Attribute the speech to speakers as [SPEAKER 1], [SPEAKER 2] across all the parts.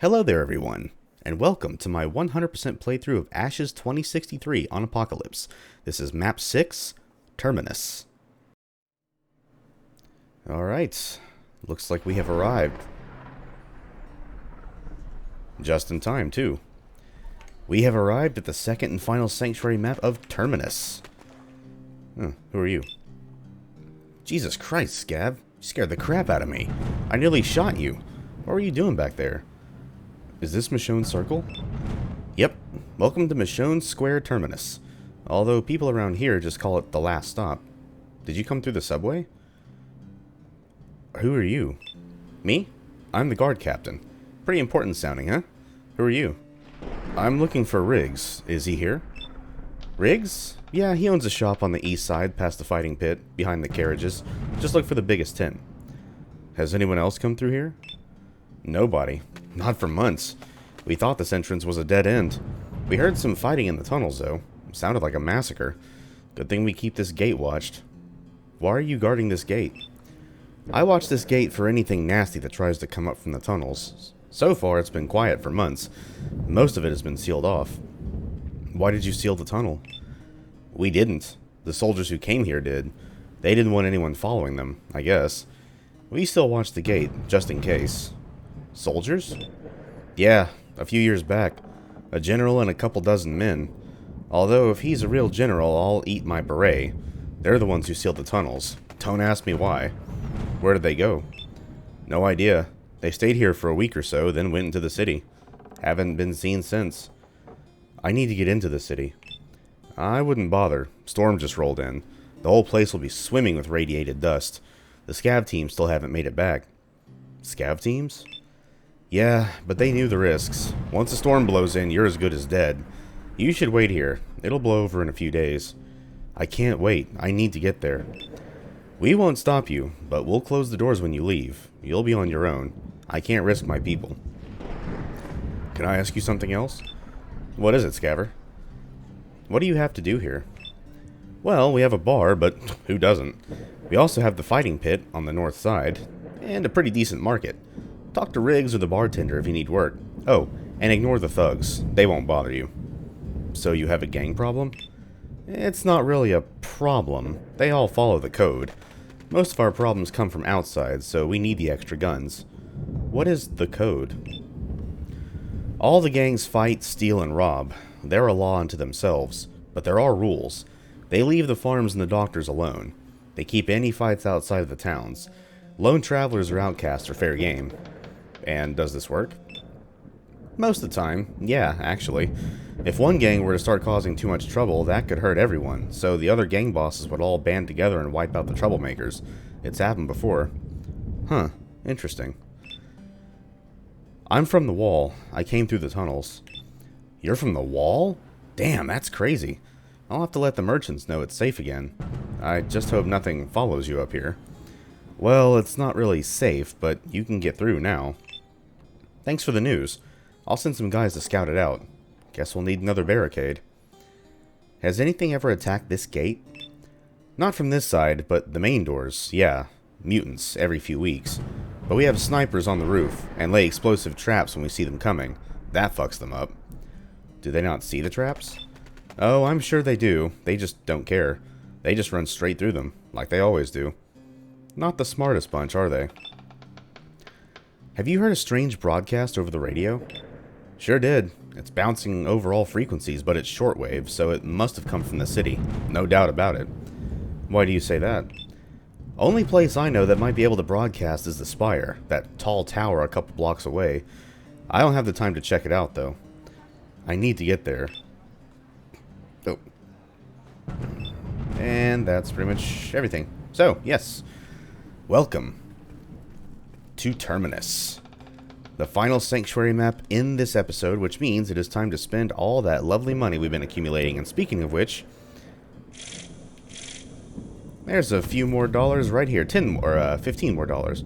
[SPEAKER 1] Hello there everyone, and welcome to my 100% playthrough of Ashes 2063 on Apocalypse. This is Map 6, Terminus. Alright, looks like we have arrived. Just in time, too. We have arrived at the second and final sanctuary map of Terminus. Who are you? Jesus Christ, Scav. You scared the crap out of me. I nearly shot you. What were you doing back there? Is this Michonne Circle? Yep. Welcome to Michonne Square Terminus. Although people around here just call it the last stop. Did you come through the subway? Who are you? Me? I'm the guard captain. Pretty important sounding, huh? Who are you? I'm looking for Riggs. Is he here? Riggs? Yeah, he owns a shop on the east side past the fighting pit, behind the carriages. Just look for the biggest tent. Has anyone else come through here? Nobody. Not for months. We thought this entrance was a dead end. We heard some fighting in the tunnels, though. It sounded like a massacre. Good thing we keep this gate watched. Why are you guarding this gate? I watch this gate for anything nasty that tries to come up from the tunnels. So far, it's been quiet for months. Most of it has been sealed off. Why did you seal the tunnel? We didn't. The soldiers who came here did. They didn't want anyone following them, I guess. We still watch the gate, just in case. Soldiers? Yeah, a few years back. A general and a couple dozen men. Although, if he's a real general, I'll eat my beret. They're the ones who sealed the tunnels. Don't ask me why. Where did they go? No idea. They stayed here for a week or so, then went into the city. Haven't been seen since. I need to get into the city. I wouldn't bother. Storm just rolled in. The whole place will be swimming with radiated dust. The scav teams still haven't made it back. Scav teams? Yeah, but they knew the risks. Once a storm blows in, you're as good as dead. You should wait here. It'll blow over in a few days. I can't wait. I need to get there. We won't stop you, but we'll close the doors when you leave. You'll be on your own. I can't risk my people. Can I ask you something else? What is it, Scaver? What do you have to do here? Well, we have a bar, but who doesn't? We also have the fighting pit on the north side, and a pretty decent market. Talk to Riggs or the bartender if you need work. Oh, and ignore the thugs. They won't bother you. So you have a gang problem? It's not really a problem. They all follow the code. Most of our problems come from outside, so we need the extra guns. What is the code? All the gangs fight, steal, and rob. They're a law unto themselves, but there are rules. They leave the farms and the doctors alone. They keep any fights outside of the towns. Lone travelers or outcasts are fair game. And does this work? Most of the time, yeah, actually. If one gang were to start causing too much trouble, that could hurt everyone, so the other gang bosses would all band together and wipe out the troublemakers. It's happened before. Huh, interesting. I'm from the wall. I came through the tunnels. You're from the wall? Damn, that's crazy. I'll have to let the merchants know it's safe again. I just hope nothing follows you up here. Well, it's not really safe, but you can get through now. Thanks for the news. I'll send some guys to scout it out. Guess we'll need another barricade. Has anything ever attacked this gate? Not from this side, but the main doors, yeah. Mutants, every few weeks. But we have snipers on the roof, and lay explosive traps when we see them coming. That fucks them up. Do they not see the traps? Oh, I'm sure they do. They just don't care. They just run straight through them, like they always do. Not the smartest bunch, are they? Have you heard a strange broadcast over the radio? Sure did. It's bouncing over all frequencies, but it's shortwave, so it must have come from the city. No doubt about it. Why do you say that? Only place I know that might be able to broadcast is the Spire, that tall tower a couple blocks away. I don't have the time to check it out, though. I need to get there. Oh. And that's pretty much everything. So, yes. Welcome to Terminus, the final sanctuary map in this episode, which means it is time to spend all that lovely money we've been accumulating. And speaking of which, there's a few more dollars right here, 15 more dollars.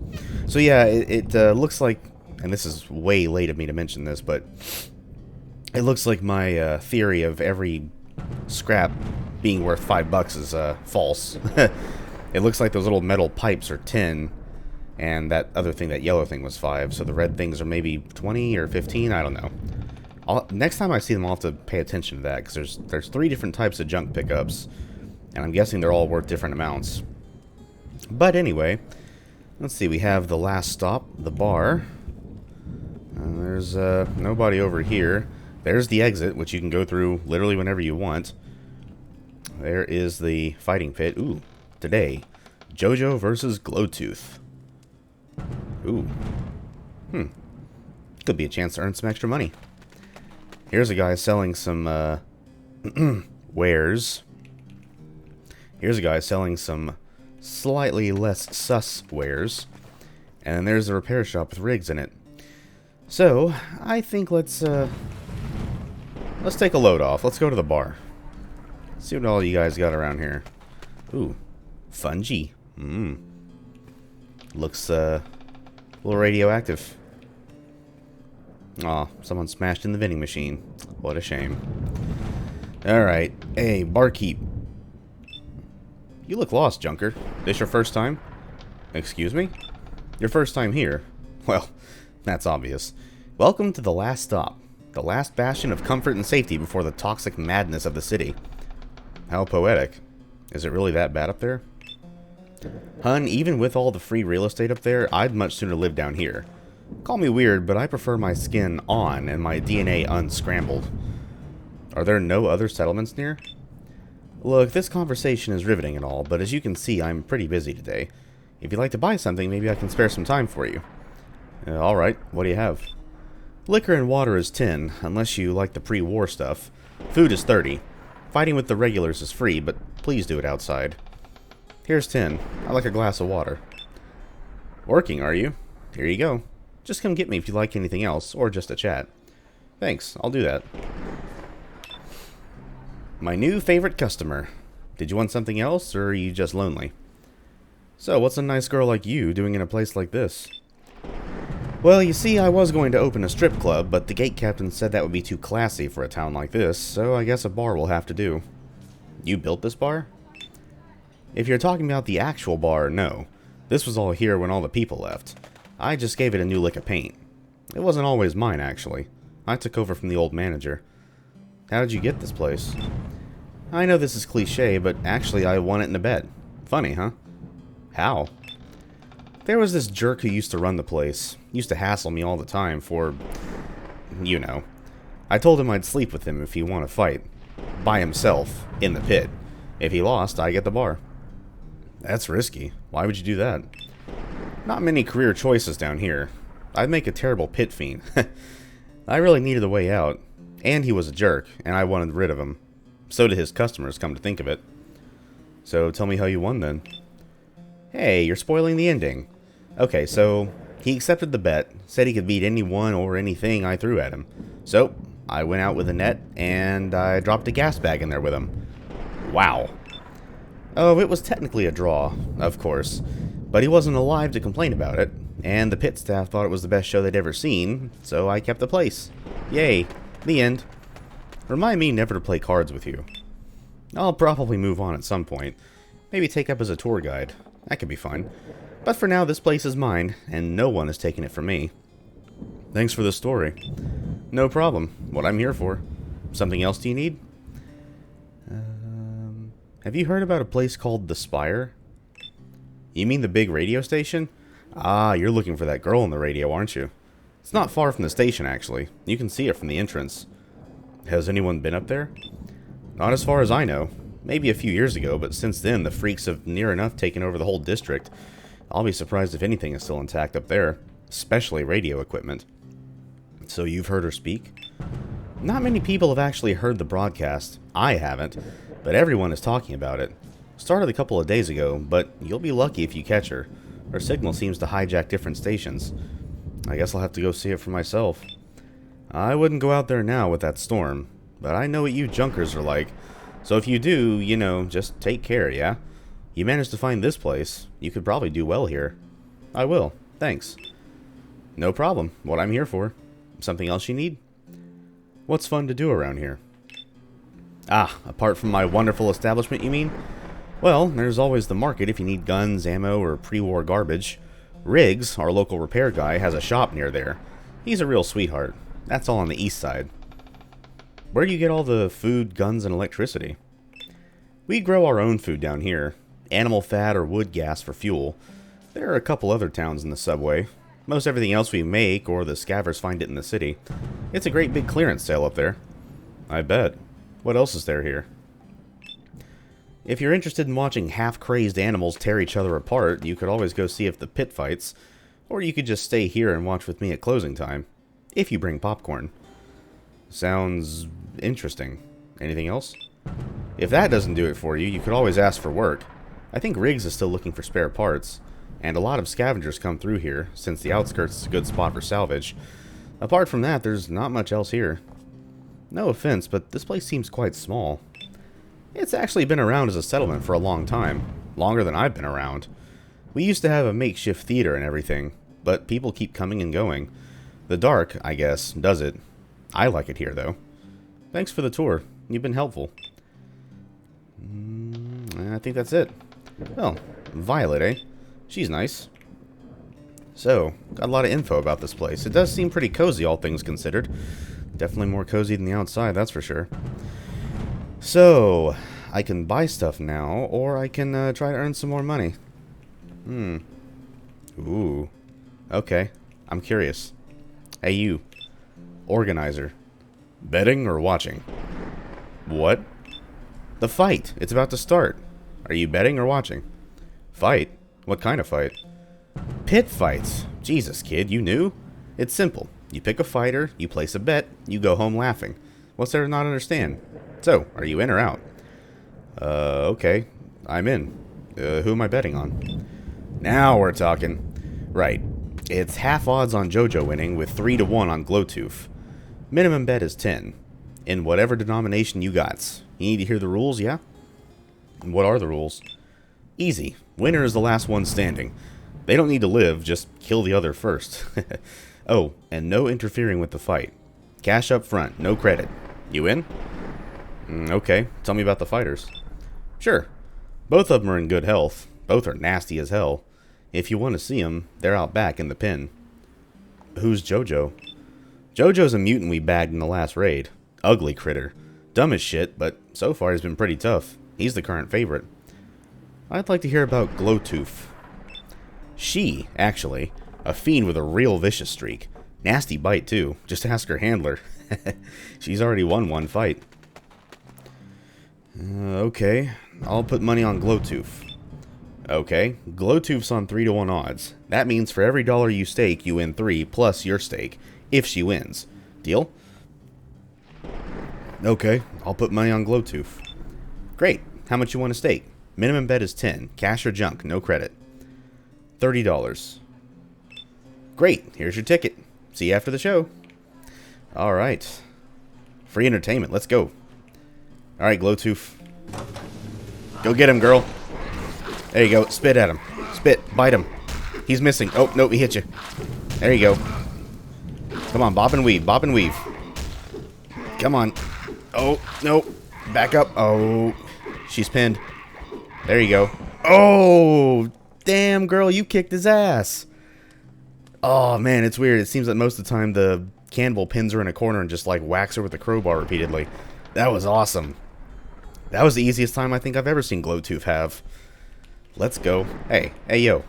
[SPEAKER 1] So yeah, it looks like, and this is way late of me to mention this, but it looks like my theory of every scrap being worth $5 is false. It looks like those little metal pipes are tin, And that other thing, that yellow thing, was 5. So the red things are maybe 20 or 15. I don't know. Next time I see them, I'll have to pay attention to that, because there's 3 different types of junk pickups, and I'm guessing they're all worth different amounts. But anyway, let's see. We have the last stop, the bar. There's nobody over here. There's the exit, which you can go through literally whenever you want. There is the fighting pit. Ooh, today, JoJo versus GlowTooth. Ooh. Could be a chance to earn some extra money. Here's a guy selling some wares. Here's a guy selling some slightly less sus wares. And then there's a repair shop with rigs in it. So, I think let's take a load off. Let's go to the bar. See what all you guys got around here. Ooh, fungi. Looks a little radioactive. Aw, someone smashed in the vending machine. What a shame. Alright. Hey, barkeep. You look lost, Junker. This your first time? Excuse me? Your first time here? Well, that's obvious. Welcome to the last stop. The last bastion of comfort and safety before the toxic madness of the city. How poetic. Is it really that bad up there? Hun, even with all the free real estate up there, I'd much sooner live down here. Call me weird, but I prefer my skin on and my DNA unscrambled. Are there no other settlements near? Look, this conversation is riveting and all, but as you can see, I'm pretty busy today. If you'd like to buy something, maybe I can spare some time for you. Alright, what do you have? Liquor and water is 10, unless you like the pre-war stuff. Food is 30. Fighting with the regulars is free, but please do it outside. Here's 10. I like a glass of water. Working, are you? Here you go. Just come get me if you like anything else, or just a chat. Thanks, I'll do that. My new favorite customer. Did you want something else, or are you just lonely? So, what's a nice girl like you doing in a place like this? Well, you see, I was going to open a strip club, but the gate captain said that would be too classy for a town like this, so I guess a bar will have to do. You built this bar? If you're talking about the actual bar, no. This was all here when all the people left. I just gave it a new lick of paint. It wasn't always mine, actually. I took over from the old manager. How did you get this place? I know this is cliche, but actually I won it in a bet. Funny, huh? How? There was this jerk who used to run the place. Used to hassle me all the time for... you know. I told him I'd sleep with him if he won a fight. By himself, in the pit. If he lost, I get the bar. That's risky. Why would you do that? Not many career choices down here. I'd make a terrible pit fiend. I really needed a way out. And he was a jerk, and I wanted rid of him. So did his customers, come to think of it. So tell me how you won then. Hey, you're spoiling the ending. Okay, so he accepted the bet, said he could beat anyone or anything I threw at him. So I went out with a net, and I dropped a gas bag in there with him. Wow. Oh, it was technically a draw, of course. But he wasn't alive to complain about it, and the pit staff thought it was the best show they'd ever seen, so I kept the place. Yay. The end. Remind me never to play cards with you. I'll probably move on at some point. Maybe take up as a tour guide. That could be fun. But for now, this place is mine, and no one is taking it from me. Thanks for the story. No problem. What I'm here for. Something else do you need? Have you heard about a place called The Spire? You mean the big radio station? Ah, you're looking for that girl on the radio, aren't you? It's not far from the station, actually. You can see it from the entrance. Has anyone been up there? Not as far as I know. Maybe a few years ago, but since then, the freaks have near enough taken over the whole district. I'll be surprised if anything is still intact up there, especially radio equipment. So you've heard her speak? Not many people have actually heard the broadcast. I haven't, but everyone is talking about it. Started a couple of days ago, but you'll be lucky if you catch her. Her signal seems to hijack different stations. I guess I'll have to go see it for myself. I wouldn't go out there now with that storm, but I know what you junkers are like. So if you do, you know, just take care, yeah? You managed to find this place. You could probably do well here. I will. Thanks. No problem. What I'm here for. Something else you need? What's fun to do around here? Ah, apart from my wonderful establishment, you mean? Well, there's always the market if you need guns, ammo, or pre-war garbage. Riggs, our local repair guy, has a shop near there. He's a real sweetheart. That's all on the east side. Where do you get all the food, guns, and electricity? We grow our own food down here. Animal fat or wood gas for fuel. There are a couple other towns in the subway. Most everything else we make, or the scavvers find it in the city. It's a great big clearance sale up there. I bet. What else is there here? If you're interested in watching half-crazed animals tear each other apart, you could always go see if the pit fights, or you could just stay here and watch with me at closing time, if you bring popcorn. Sounds interesting. Anything else? If that doesn't do it for you, you could always ask for work. I think Riggs is still looking for spare parts, and a lot of scavengers come through here, since the outskirts is a good spot for salvage. Apart from that, there's not much else here. No offense, but this place seems quite small. It's actually been around as a settlement for a long time. Longer than I've been around. We used to have a makeshift theater and everything, but people keep coming and going. The dark, I guess, does it. I like it here, though. Thanks for the tour. You've been helpful. I think that's it. Well, Violet, eh? She's nice. So, got a lot of info about this place. It does seem pretty cozy, all things considered. Definitely more cozy than the outside, that's for sure. So, I can buy stuff now, or I can try to earn some more money. Ooh. Okay, I'm curious. Hey you, organizer. Betting or watching? What? The fight. It's about to start. Are you betting or watching? Fight? What kind of fight? Pit fights. Jesus, kid, you knew? It's simple. You pick a fighter, you place a bet, you go home laughing. What's there to not understand? So, are you in or out? Okay. I'm in. Who am I betting on? Now we're talking. Right. It's half odds on JoJo winning with 3-1 on GZDoom. Minimum bet is 10. In whatever denomination you got. You need to hear the rules, yeah? What are the rules? Easy. Winner is the last one standing. They don't need to live, just kill the other first. Oh, and no interfering with the fight. Cash up front, no credit. You in? Okay, tell me about the fighters. Sure. Both of them are in good health. Both are nasty as hell. If you want to see them, they're out back in the pen. Who's JoJo? JoJo's a mutant we bagged in the last raid. Ugly critter. Dumb as shit, but so far he's been pretty tough. He's the current favorite. I'd like to hear about GZDoom. She, actually. A fiend with a real vicious streak. Nasty bite, too. Just ask her handler. She's already won one fight. Okay. I'll put money on GZDoom. Okay. GZDoom's on 3-1 odds. That means for every dollar you stake, you win 3 plus your stake. If she wins. Deal? Okay. I'll put money on GZDoom. Great. How much you want to stake? Minimum bet is 10. Cash or junk. No credit. $30. Great. Here's your ticket. See you after the show. Alright. Free entertainment. Let's go. Alright, GZDoom. Go get him, girl. There you go. Spit at him. Spit. Bite him. He's missing. Oh, no, he hit you. There you go. Come on, bob and weave. Bob and weave. Come on. Oh, no. Back up. Oh, she's pinned. There you go. Oh, damn, girl, you kicked his ass. Oh, man, it's weird. It seems that most of the time the cannibal pins her in a corner and just, like, whacks her with a crowbar repeatedly. That was awesome. That was the easiest time I think I've ever seen GZDoom have. Let's go. Hey, yo.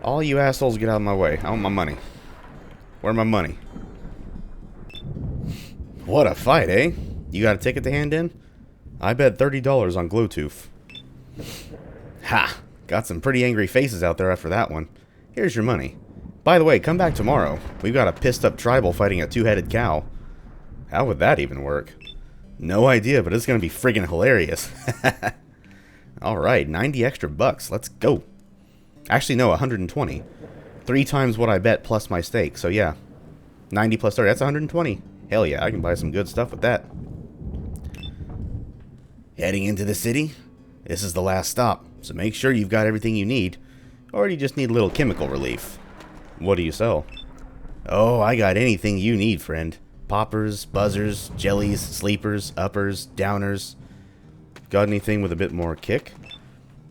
[SPEAKER 1] All you assholes get out of my way. I want my money. Where's my money? What a fight, eh? You got a ticket to hand in? I bet $30 on GZDoom. Ha! Got some pretty angry faces out there after that one. Here's your money. By the way, come back tomorrow. We've got a pissed up tribal fighting a two-headed cow. How would that even work? No idea, but it's gonna be friggin' hilarious. Alright, 90 extra bucks. Let's go. Actually, no, 120. 3 times what I bet plus my stake, so yeah. 90 plus 30, that's 120. Hell yeah, I can buy some good stuff with that. Heading into the city? This is the last stop, so make sure you've got everything you need. Or you just need a little chemical relief. What do you sell? Oh, I got anything you need, friend. Poppers, buzzers, jellies, sleepers, uppers, downers. Got anything with a bit more kick?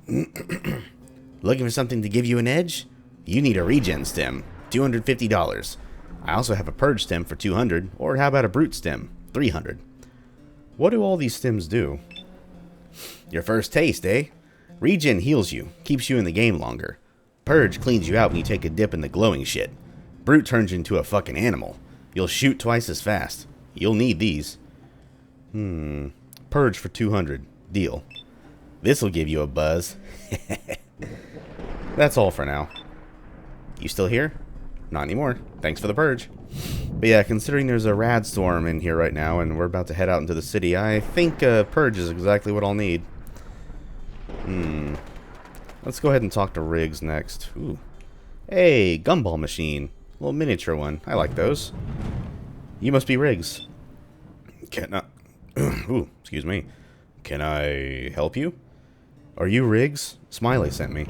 [SPEAKER 1] Looking for something to give you an edge? You need a regen stem, $250. I also have a purge stem for $200, or how about a brute stem, $300. What do all these stems do? Your first taste, eh? Regen heals you, keeps you in the game longer. Purge cleans you out when you take a dip in the glowing shit. Brute turns you into a fucking animal. You'll shoot twice as fast. You'll need these. Purge for $200. Deal. This'll give you a buzz. That's all for now. You still here? Not anymore. Thanks for the purge. But yeah, considering there's a rad storm in here right now and we're about to head out into the city, I think purge is exactly what I'll need. Let's go ahead and talk to Riggs next. Ooh. Hey, gumball machine. Little miniature one. I like those. You must be Riggs. Can I... Ooh, excuse me. Can I help you? Are you Riggs? Smiley sent me.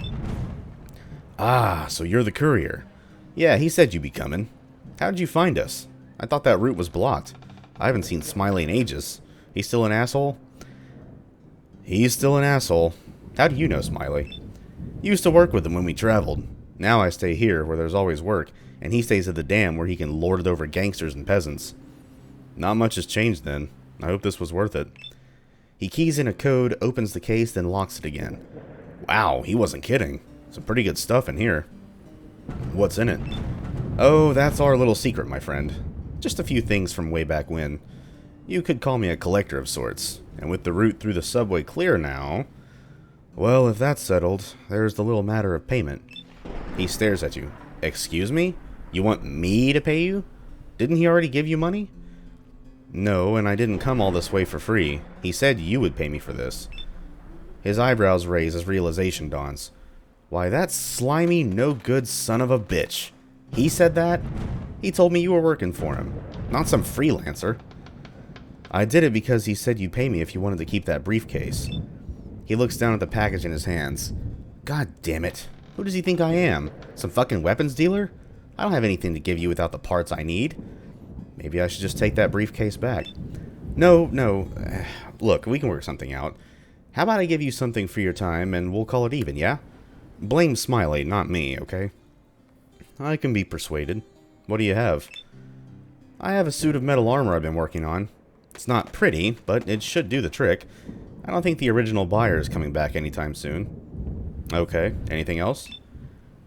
[SPEAKER 1] Ah, so you're the courier. Yeah, he said you'd be coming. How did you find us? I thought that route was blocked. I haven't seen Smiley in ages. He's still an asshole? He's still an asshole. How do you know Smiley? Used to work with him when we traveled. Now I stay here, where there's always work, and he stays at the dam where he can lord it over gangsters and peasants. Not much has changed then. I hope this was worth it. He keys in a code, opens the case, then locks it again. Wow, he wasn't kidding. Some pretty good stuff in here. What's in it? Oh, that's our little secret, my friend. Just a few things from way back when. You could call me a collector of sorts, and with the route through the subway clear now... Well, if that's settled, there's the little matter of payment. He stares at you. Excuse me? You want me to pay you? Didn't he already give you money? No, and I didn't come all this way for free. He said you would pay me for this. His eyebrows raise as realization dawns. Why, that slimy, no-good son of a bitch. He said that? He told me you were working for him, not some freelancer. I did it because he said you'd pay me if you wanted to keep that briefcase. He looks down at the package in his hands. God damn it. Who does he think I am? Some fucking weapons dealer? I don't have anything to give you without the parts I need. Maybe I should just take that briefcase back. No. Look, we can work something out. How about I give you something for your time and we'll call it even, yeah? Blame Smiley, not me, okay? I can be persuaded. What do you have? I have a suit of metal armor I've been working on. It's not pretty, but it should do the trick. I don't think the original buyer is coming back anytime soon. Okay, anything else?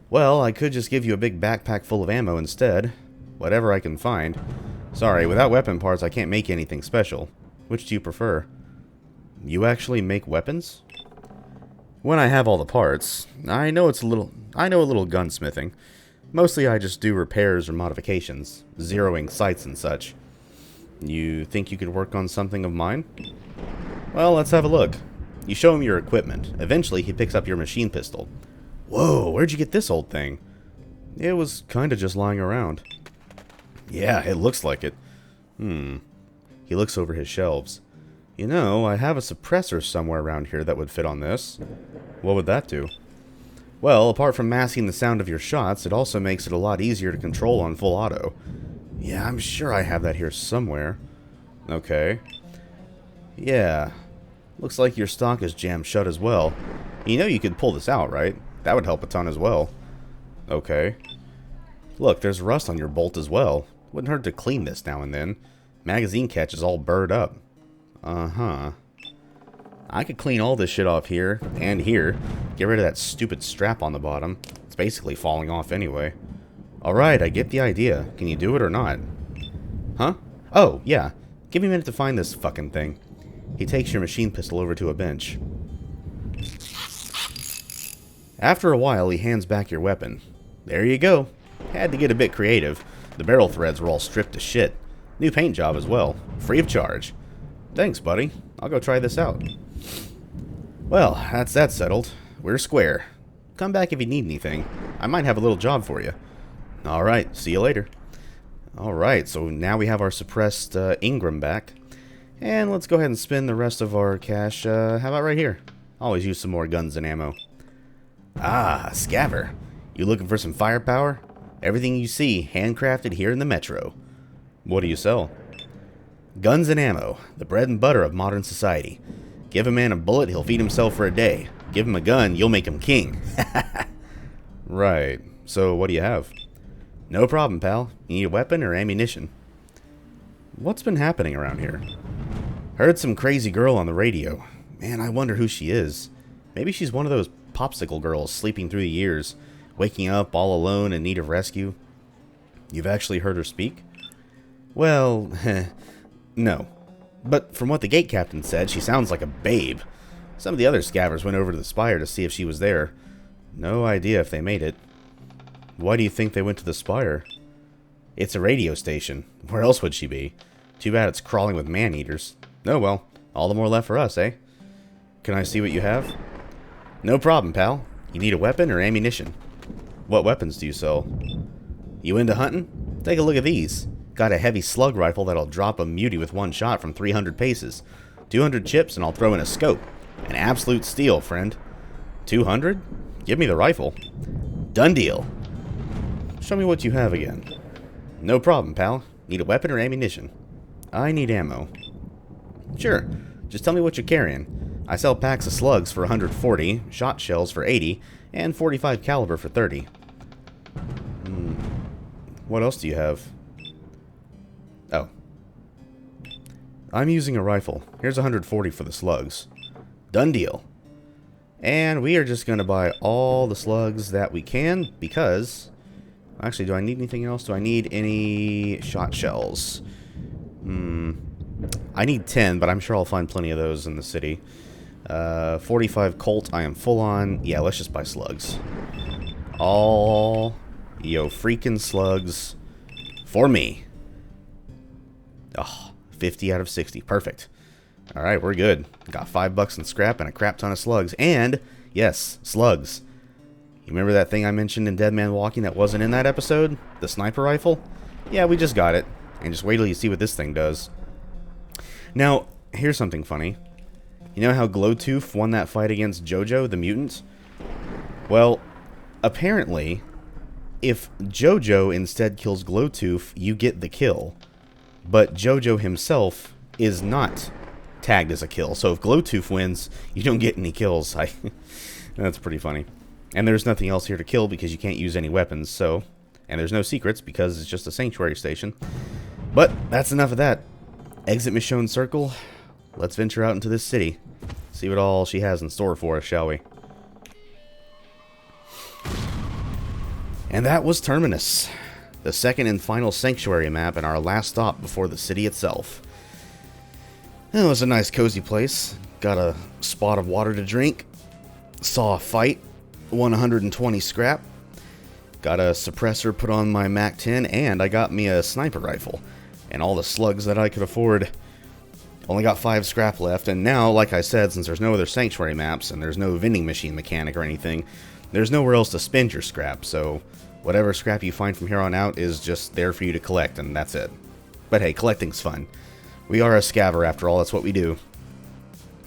[SPEAKER 1] Well, I could just give you a big backpack full of ammo instead. Whatever I can find. Sorry, without weapon parts I can't make anything special. Which do you prefer? You actually make weapons? When I have all the parts, I know a little gunsmithing. Mostly I just do repairs or modifications, zeroing sights and such. You think you could work on something of mine? Well, let's have a look. You show him your equipment. Eventually he picks up your machine pistol. Whoa, where'd you get this old thing? It was kinda just lying around. Yeah, it looks like it. He looks over his shelves. You know, I have a suppressor somewhere around here that would fit on this. What would that do? Well, apart from masking the sound of your shots, it also makes it a lot easier to control on full auto. Yeah, I'm sure I have that here somewhere. Okay. Yeah. Looks like your stock is jammed shut as well. You know you could pull this out, right? That would help a ton as well. Okay. Look, there's rust on your bolt as well. Wouldn't hurt to clean this now and then. Magazine catch is all burred up. Uh-huh. I could clean all this shit off here and here. Get rid of that stupid strap on the bottom. It's basically falling off anyway. Alright, I get the idea. Can you do it or not? Huh? Oh, yeah. Give me a minute to find this fucking thing. He takes your machine pistol over to a bench. After a while, he hands back your weapon. There you go. Had to get a bit creative. The barrel threads were all stripped to shit. New paint job as well. Free of charge. Thanks, buddy. I'll go try this out. Well, that's that settled. We're square. Come back if you need anything. I might have a little job for you. Alright, see you later. Alright, so now we have our suppressed Ingram back. And let's go ahead and spend the rest of our cash, how about right here? Always use some more guns and ammo. Ah, Scaver. You looking for some firepower? Everything you see, handcrafted here in the Metro. What do you sell? Guns and ammo, the bread and butter of modern society. Give a man a bullet, he'll feed himself for a day. Give him a gun, you'll make him king. Right. So, what do you have? No problem, pal. You need a weapon or ammunition? What's been happening around here? Heard some crazy girl on the radio. Man, I wonder who she is. Maybe she's one of those popsicle girls sleeping through the years, waking up all alone in need of rescue. You've actually heard her speak? Well, no. But from what the gate captain said, she sounds like a babe. Some of the other scabbers went over to the spire to see if she was there. No idea if they made it. Why do you think they went to the spire? It's a radio station. Where else would she be? Too bad it's crawling with man-eaters. Oh well, all the more left for us, eh? Can I see what you have? No problem, pal. You need a weapon or ammunition? What weapons do you sell? You into hunting? Take a look at these. Got a heavy slug rifle that'll drop a mutie with one shot from 300 paces. 200 chips and I'll throw in a scope. An absolute steal, friend. 200? Give me the rifle. Done deal. Show me what you have again. No problem, pal. Need a weapon or ammunition? I need ammo. Sure. Just tell me what you're carrying. I sell packs of slugs for 140, shot shells for 80, and 45 caliber for 30. What else do you have? Oh. I'm using a rifle. Here's 140 for the slugs. Done deal. And we are just going to buy all the slugs that we can because... Actually, do I need anything else? Do I need any shot shells? I need 10, but I'm sure I'll find plenty of those in the city. 45 Colt, I am full on. Yeah, let's just buy slugs. All freaking slugs for me. Oh, 50 out of 60. Perfect. Alright, we're good. Got $5 in scrap and a crap ton of slugs. And, yes, slugs. You remember that thing I mentioned in Dead Man Walking that wasn't in that episode? The sniper rifle? Yeah, we just got it. And just wait till you see what this thing does. Now, here's something funny. You know how GZDoom won that fight against Jojo, the mutant? Well, apparently, if Jojo instead kills GZDoom, you get the kill. But Jojo himself is not tagged as a kill. So if GZDoom wins, you don't get any kills. That's pretty funny. And there's nothing else here to kill because you can't use any weapons, so... And there's no secrets because it's just a sanctuary station. But that's enough of that. Exit Michonne Circle. Let's venture out into this city. See what all she has in store for us, shall we? And that was Terminus. The second and final sanctuary map and our last stop before the city itself. It was a nice cozy place. Got a spot of water to drink. Saw a fight. 120 scrap. Got a suppressor put on my MAC-10, and I got me a sniper rifle. And all the slugs that I could afford. Only got 5 scrap left, and now, like I said, since there's no other sanctuary maps, and there's no vending machine mechanic or anything, there's nowhere else to spend your scrap, so whatever scrap you find from here on out is just there for you to collect, and that's it. But hey, collecting's fun. We are a scabber after all, that's what we do.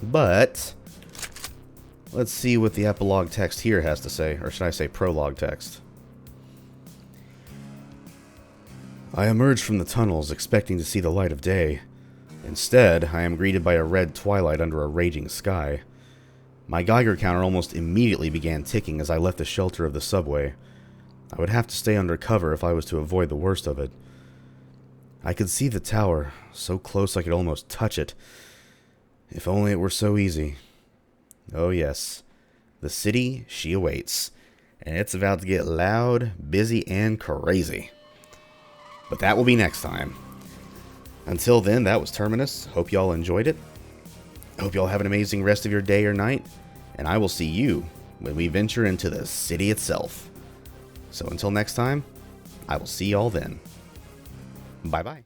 [SPEAKER 1] But... let's see what the epilogue text here has to say, or should I say prologue text. I emerged from the tunnels expecting to see the light of day. Instead, I am greeted by a red twilight under a raging sky. My Geiger counter almost immediately began ticking as I left the shelter of the subway. I would have to stay under cover if I was to avoid the worst of it. I could see the tower, so close I could almost touch it. If only it were so easy. Oh yes, the city, she awaits, and it's about to get loud, busy, and crazy. But that will be next time. Until then, that was Terminus. Hope y'all enjoyed it. Hope y'all have an amazing rest of your day or night, and I will see you when we venture into the city itself. So until next time, I will see y'all then. Bye-bye.